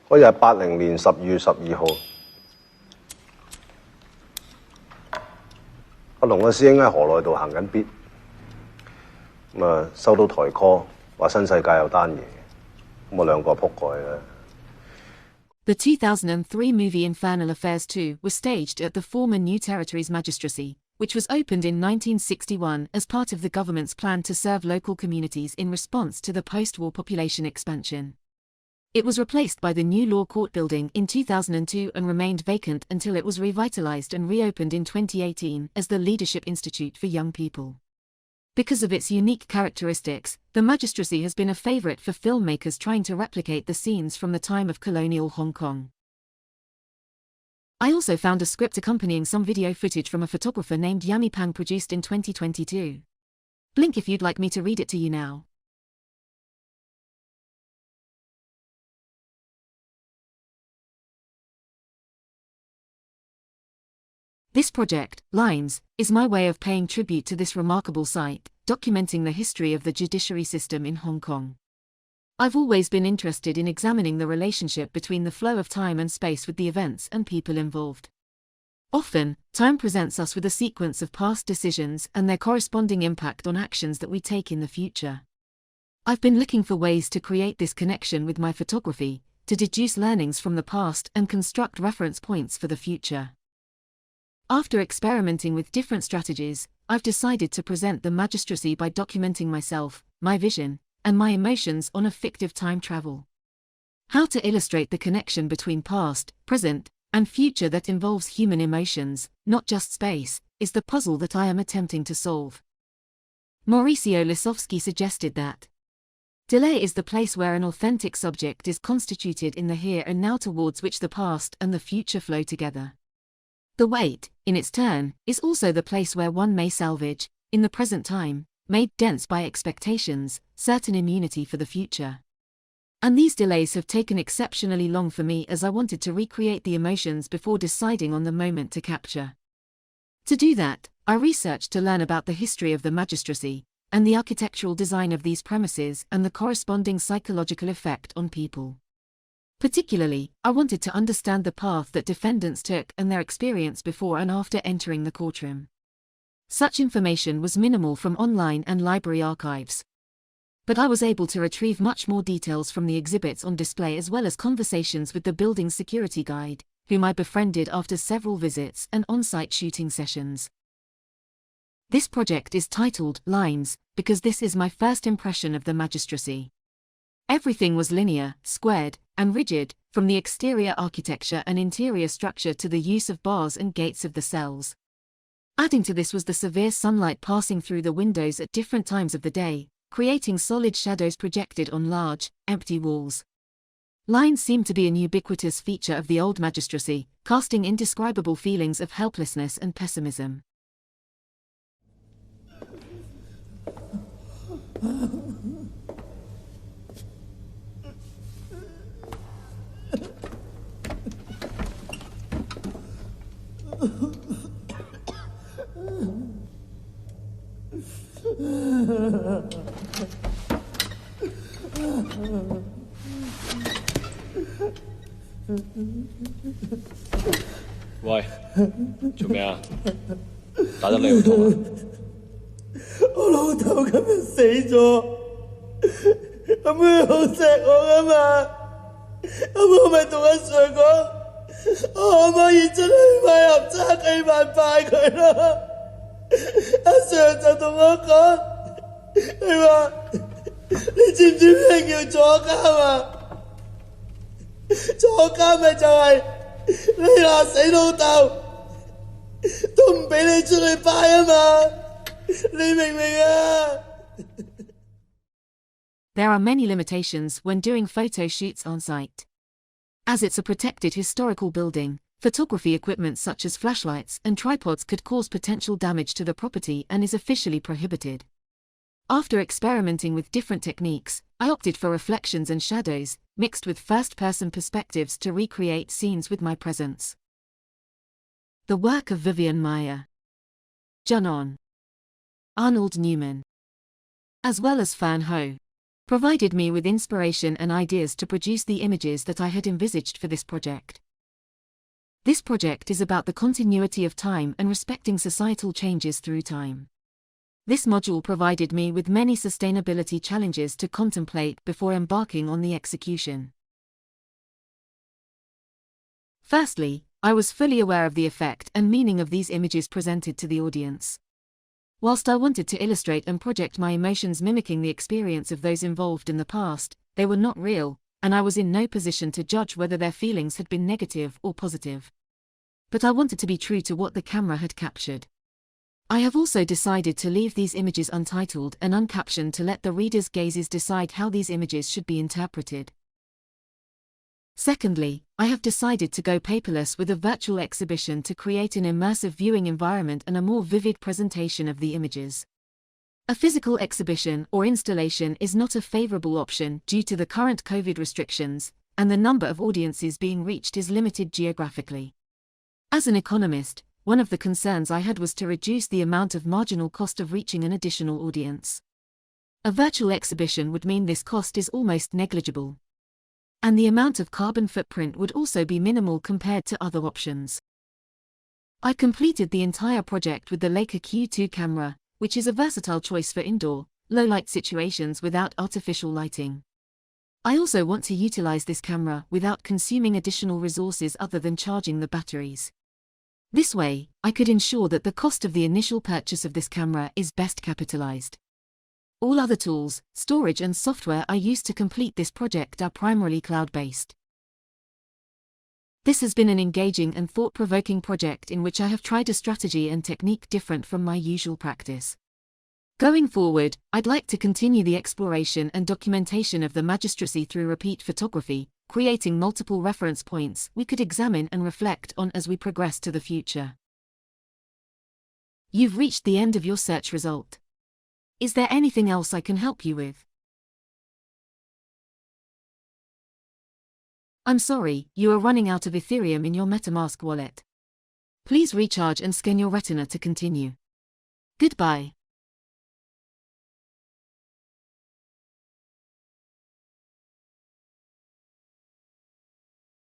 嗰日係80年12月12號，我同個師兄喺河內度行緊 bid， 咁啊收到台 call 話新世界有單嘢，咁我兩個撲過去啦。The 2003 movie Infernal Affairs 2 was staged at the former New Territories Magistracy, which was opened in 1961 as part of the government's plan to serve local communities in response to the post-war population expansion. It was replaced by the new Law Court building in 2002 and remained vacant until it was revitalized and reopened in 2018 as the Leadership Institute for Young People. Because of its unique characteristics, the magistracy has been a favorite for filmmakers trying to replicate the scenes from the time of colonial Hong Kong. I also found a script accompanying some video footage from a photographer named Yami Pang produced in 2022. Blink if you'd like me to read it to you now. This project, Lines, is my way of paying tribute to this remarkable site, documenting the history of the judiciary system in Hong Kong. I've always been interested in examining the relationship between the flow of time and space with the events and people involved. Often, time presents us with a sequence of past decisions and their corresponding impact on actions that we take in the future. I've been looking for ways to create this connection with my photography, to deduce learnings from the past and construct reference points for the future. After experimenting with different strategies, I've decided to present the magistracy by documenting myself, my vision, and my emotions on a fictive time travel. How to illustrate the connection between past, present, and future that involves human emotions, not just space, is the puzzle that I am attempting to solve. Mauricio Lisowski suggested that delay is the place where an authentic subject is constituted in the here and now towards which the past and the future flow together. The wait, in its turn, is also the place where one may salvage, in the present time, made dense by expectations, certain immunity for the future. And these delays have taken exceptionally long for me as I wanted to recreate the emotions before deciding on the moment to capture. To do that, I researched to learn about the history of the magistracy, and the architectural design of these premises and the corresponding psychological effect on people. Particularly, I wanted to understand the path that defendants took and their experience before and after entering the courtroom. Such information was minimal from online and library archives. But I was able to retrieve much more details from the exhibits on display as well as conversations with the building's security guide, whom I befriended after several visits and on-site shooting sessions. This project is titled Lines because this is my first impression of the magistracy. Everything was linear, squared, and rigid, from the exterior architecture and interior structure to the use of bars and gates of the cells. Adding to this was the severe sunlight passing through the windows at different times of the day, creating solid shadows projected on large, empty walls. Lines seemed to be an ubiquitous feature of the old magistracy, casting indescribable feelings of helplessness and pessimism.喂，做咩啊？打得你好痛啊？我老豆今日死咗，咁佢好錫我噶嘛？咁我咪同阿 Sir 講，我可唔可以出去買盒叉雞飯拜佢咯？阿 Sir 就同我講，佢話你知唔知咩叫坐監啊？坐監咪就係你話死老豆都唔俾你出去拜啊嘛，你明唔明啊？ There are many limitations when doing photo shoots on site. As it's a protected historical building, photography equipment such as flashlights and tripods could cause potential damage to the property and is officially prohibited. After experimenting with different techniques, I opted for reflections and shadows, mixed with first-person perspectives to recreate scenes with my presence. The work of Vivian Meyer, Junon, Arnold Newman, as well as Fan Ho, provided me with inspiration and ideas to produce the images that I had envisaged for this project. This project is about the continuity of time and respecting societal changes through time. This module provided me with many sustainability challenges to contemplate before embarking on the execution. Firstly, I was fully aware of the effect and meaning of these images presented to the audience. Whilst I wanted to illustrate and project my emotions mimicking the experience of those involved in the past, they were not real, and I was in no position to judge whether their feelings had been negative or positive. But I wanted to be true to what the camera had captured. I have also decided to leave these images untitled and uncaptioned to let the reader's gazes decide how these images should be interpreted. Secondly, I have decided to go paperless with a virtual exhibition to create an immersive viewing environment and a more vivid presentation of the images. A physical exhibition or installation is not a favorable option due to the current COVID restrictions, and the number of audiences being reached is limited geographically. As an economist, one of the concerns I had was to reduce the amount of marginal cost of reaching an additional audience. A virtual exhibition would mean this cost is almost negligible. And the amount of carbon footprint would also be minimal compared to other options. I completed the entire project with the Leica Q2 camera, which is a versatile choice for indoor, low-light situations without artificial lighting. I also want to utilize this camera without consuming additional resources other than charging the batteries. This way, I could ensure that the cost of the initial purchase of this camera is best capitalized. All other tools, storage and software I used to complete this project are primarily cloud-based. This has been an engaging and thought-provoking project in which I have tried a strategy and technique different from my usual practice. Going forward, I'd like to continue the exploration and documentation of the magistracy through repeat photography, creating multiple reference points we could examine and reflect on as we progress to the future. You've reached the end of your search result. Is there anything else I can help you with? I'm sorry, you are running out of Ethereum in your MetaMask wallet. Please recharge and scan your retina to continue. Goodbye.